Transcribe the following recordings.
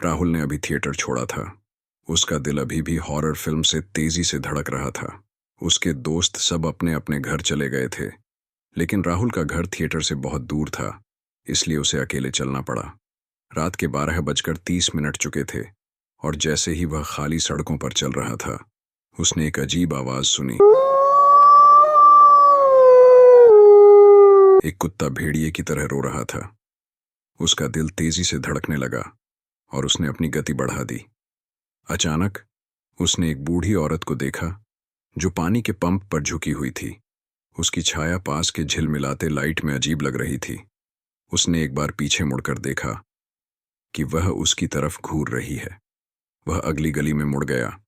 राहुल ने अभी थिएटर छोड़ा था। उसका दिल अभी भी हॉरर फिल्म से तेजी से धड़क रहा था। उसके दोस्त सब अपने अपने घर चले गए थे, लेकिन राहुल का घर थिएटर से बहुत दूर था, इसलिए उसे अकेले चलना पड़ा। रात के 12 बजकर 30 मिनट चुके थे और जैसे ही वह खाली सड़कों पर चल रहा था, उसने एक अजीब आवाज सुनी। एक कुत्ता भेड़िए की तरह रो रहा था। उसका दिल तेजी से धड़कने लगा और उसने अपनी गति बढ़ा दी। अचानक उसने एक बूढ़ी औरत को देखा जो पानी के पंप पर झुकी हुई थी। उसकी छाया पास के झिलमिलाते लाइट में अजीब लग रही थी। उसने एक बार पीछे मुड़कर देखा कि वह उसकी तरफ घूर रही है। वह अगली गली में मुड़ गया,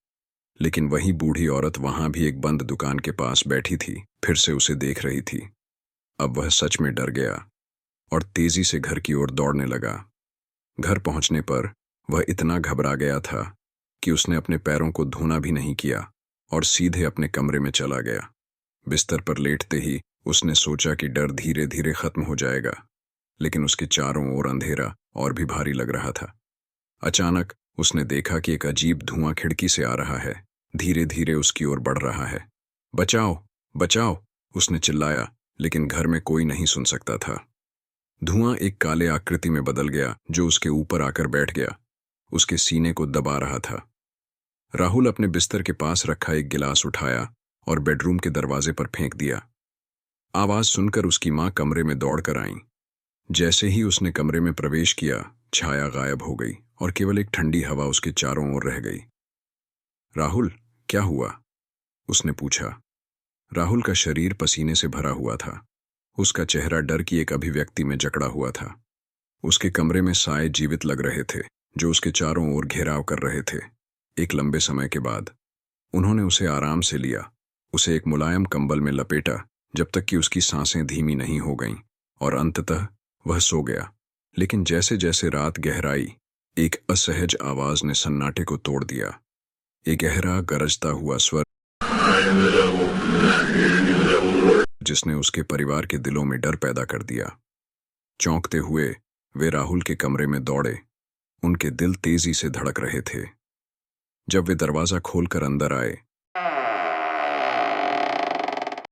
लेकिन वही बूढ़ी औरत वहां भी एक बंद दुकान के पास बैठी थी, फिर से उसे देख रही थी। अब वह सच में डर गया और तेजी से घर की ओर दौड़ने लगा। घर पहुंचने पर वह इतना घबरा गया था कि उसने अपने पैरों को धोना भी नहीं किया और सीधे अपने कमरे में चला गया। बिस्तर पर लेटते ही उसने सोचा कि डर धीरे धीरे खत्म हो जाएगा, लेकिन उसके चारों ओर अंधेरा और भी भारी लग रहा था। अचानक उसने देखा कि एक अजीब धुआं खिड़की से आ रहा है, धीरे धीरे उसकी ओर बढ़ रहा है। बचाओ, बचाओ, उसने चिल्लाया, लेकिन घर में कोई नहीं सुन सकता था। धुआं एक काले आकृति में बदल गया जो उसके ऊपर आकर बैठ गया, उसके सीने को दबा रहा था। राहुल अपने बिस्तर के पास रखा एक गिलास उठाया और बेडरूम के दरवाजे पर फेंक दिया। आवाज सुनकर उसकी मां कमरे में दौड़कर आई। जैसे ही उसने कमरे में प्रवेश किया, छाया गायब हो गई और केवल एक ठंडी हवा उसके चारों ओर रह गई। राहुल, क्या हुआ? उसने पूछा। राहुल का शरीर पसीने से भरा हुआ था। उसका चेहरा डर की एक अभिव्यक्ति में जकड़ा हुआ था। उसके कमरे में साए जीवित लग रहे थे जो उसके चारों ओर घेराव कर रहे थे। एक लंबे समय के बाद उन्होंने उसे आराम से लिया, उसे एक मुलायम कंबल में लपेटा जब तक कि उसकी सांसें धीमी नहीं हो गईं, और अंततः वह सो गया। लेकिन जैसे जैसे रात गहराई, एक असहज आवाज ने सन्नाटे को तोड़ दिया। एक गहरा गरजता हुआ स्वर जिसने उसके परिवार के दिलों में डर पैदा कर दिया। चौंकते हुए वे राहुल के कमरे में दौड़े। उनके दिल तेजी से धड़क रहे थे। जब वे दरवाजा खोलकर अंदर आए